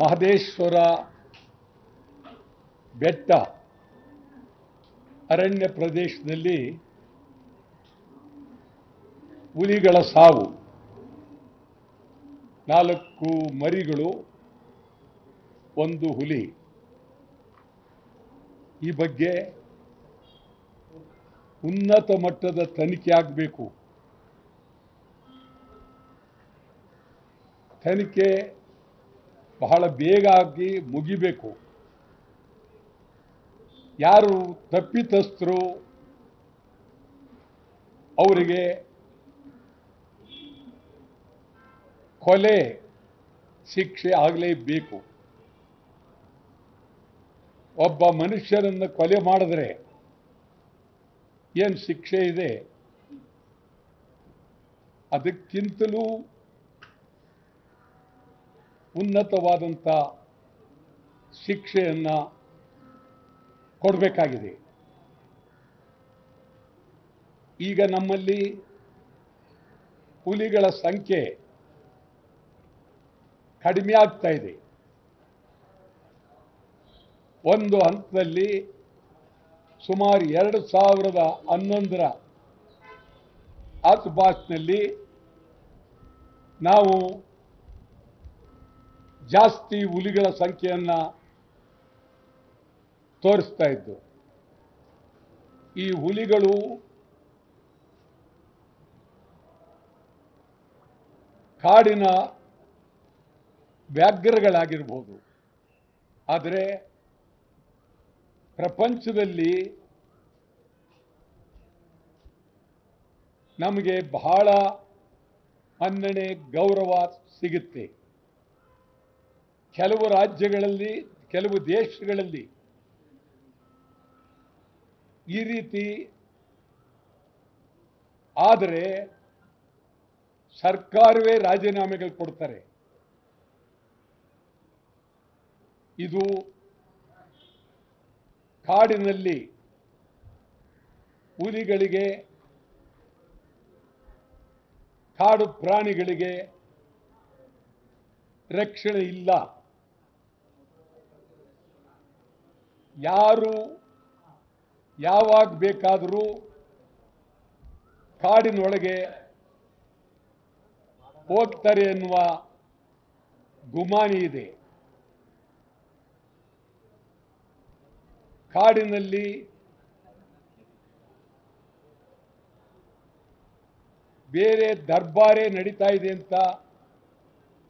ಮಹದೇಶ್ವರ ಬೆಟ್ಟ ಅರಣ್ಯ ಪ್ರದೇಶದಲ್ಲಿ ಹುಲಿಗಳ ಸಾವು, 4 ಮರಿಗಳು, 1 ಹುಲಿ. ಈ ಬಗ್ಗೆ ಉನ್ನತ ಮಟ್ಟದ ತನಿಖೆ ಆಗಬೇಕು. ತನಿಖೆ ಬಹಳ ಬೇಗ ಆಗಿ ಮುಗಿಬೇಕು. ಯಾರು ತಪ್ಪಿತಸ್ಥರು ಅವರಿಗೆ ಕೊಲೆ ಶಿಕ್ಷೆ ಆಗಲೇಬೇಕು. ಒಬ್ಬ ಮನುಷ್ಯನನ್ನು ಕೊಲೆ ಮಾಡಿದ್ರೆ ಏನು ಶಿಕ್ಷೆ ಇದೆ, ಅದಕ್ಕಿಂತಲೂ ಉನ್ನತವಾದಂಥ ಶಿಕ್ಷೆಯನ್ನು ಕೊಡಬೇಕಾಗಿದೆ. ಈಗ ನಮ್ಮಲ್ಲಿ ಹುಲಿಗಳ ಸಂಖ್ಯೆ ಕಡಿಮೆ ಆಗ್ತಾ ಇದೆ. ಒಂದು ಹಂತದಲ್ಲಿ ಸುಮಾರು 2011ರ ಆಸುಪಾಸಿನಲ್ಲಿ ನಾವು ಜಾಸ್ತಿ ಹುಲಿಗಳ ಸಂಖ್ಯೆಯನ್ನು ತೋರಿಸ್ತಾ ಇದ್ದು. ಈ ಹುಲಿಗಳು ಕಾಡಿನ ವ್ಯಾಘ್ರಗಳಾಗಿರ್ಬೋದು, ಆದರೆ ಪ್ರಪಂಚದಲ್ಲಿ ನಮಗೆ ಬಹಳ ಮನ್ನಣೆ, ಗೌರವ ಸಿಗುತ್ತೆ. ಕೆಲವು ರಾಜ್ಯಗಳಲ್ಲಿ, ಕೆಲವು ದೇಶಗಳಲ್ಲಿ ಈ ರೀತಿ ಆದರೆ ಸರ್ಕಾರವೇ ರಾಜೀನಾಮೆಗಳು ಕೊಡ್ತಾರೆ. ಇದು ಕಾಡಿನಲ್ಲಿ ಹುಲಿಗಳಿಗೆ, ಕಾಡು ಪ್ರಾಣಿಗಳಿಗೆ ರಕ್ಷಣೆ ಇಲ್ಲ. ಯಾರು ಯಾವಾಗ ಬೇಕಾದರೂ ಕಾಡಿನೊಳಗೆ ಹೋಗ್ತಾರೆ ಎನ್ನುವ ಗುಮಾನಿ ಇದೆ. ಕಾಡಿನಲ್ಲಿ ಬೇರೆ ದರ್ಬಾರೇ ನಡೀತಾ ಇದೆ ಅಂತ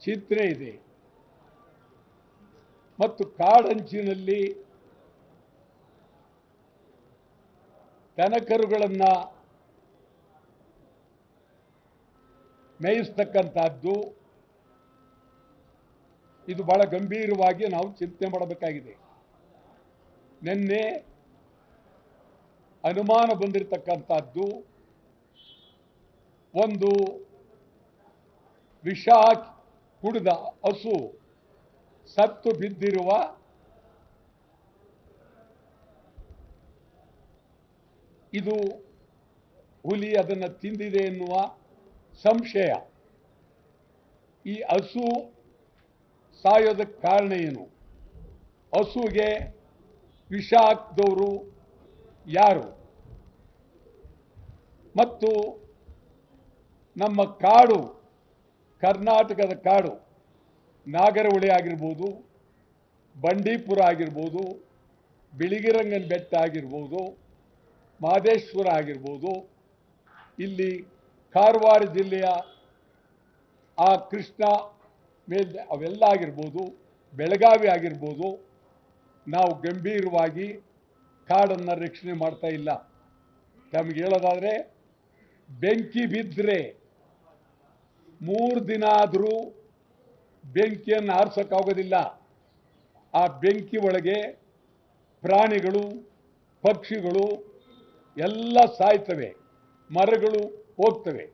ಚಿಂತನೆ ಇದೆ. ಮತ್ತು ಕಾಡಂಚಿನಲ್ಲಿ ದನಕರುಗಳನ್ನು ಮೇಯಿಸ್ತಕ್ಕಂಥದ್ದು, ಇದು ಬಹಳ ಗಂಭೀರವಾಗಿ ನಾವು ಚಿಂತನೆ ಮಾಡಬೇಕಾಗಿದೆ. ನಿನ್ನೆ ಅನುಮಾನ ಬಂದಿರತಕ್ಕಂಥದ್ದು, ಒಂದು ವಿಷ ಕುಡಿದ ಹಸು ಸತ್ತು ಬಿದ್ದಿರುವ ಇದು ಹುಲಿ ಅದನ್ನು ತಿಂದಿದೆ ಎನ್ನುವ ಸಂಶಯ. ಈ ಹಸು ಸಾಯೋದಕ್ಕೆ ಕಾರಣ ಏನು? ಹಸುಗೆ ವಿಷ ಹಾಕಿದವರು ಯಾರು? ಮತ್ತು ನಮ್ಮ ಕಾಡು, ಕರ್ನಾಟಕದ ಕಾಡು, ನಾಗರಹೊಳೆ ಆಗಿರ್ಬೋದು, ಬಂಡೀಪುರ ಆಗಿರ್ಬೋದು, ಬಿಳಿಗಿರಂಗನ ಬೆಟ್ಟ ಆಗಿರ್ಬೋದು, ಮಹದೇಶ್ವರ ಆಗಿರ್ಬೋದು, ಇಲ್ಲಿ ಕಾರವಾರ ಜಿಲ್ಲೆಯ ಆ ಕೃಷ್ಣ ಮೇಲೆ ಅವೆಲ್ಲ ಆಗಿರ್ಬೋದು, ಬೆಳಗಾವಿ ಆಗಿರ್ಬೋದು, ನಾವು ಗಂಭೀರವಾಗಿ ಕಾಡನ್ನು ರಕ್ಷಣೆ ಮಾಡ್ತಾ ಇಲ್ಲ. ನಮಗೆ ಹೇಳೋದಾದರೆ, ಬೆಂಕಿ ಬಿದ್ದರೆ 3 ದಿನ ಆದರೂ ಬೆಂಕಿಯನ್ನು ಆರಿಸೋಕ್ಕಾಗೋದಿಲ್ಲ. ಆ ಬೆಂಕಿ ಒಳಗೆ ಪ್ರಾಣಿಗಳು, ಪಕ್ಷಿಗಳು ಎಲ್ಲ ಸಾಯ್ತವೆ, ಮರಗಳು ಹೋಗ್ತವೆ.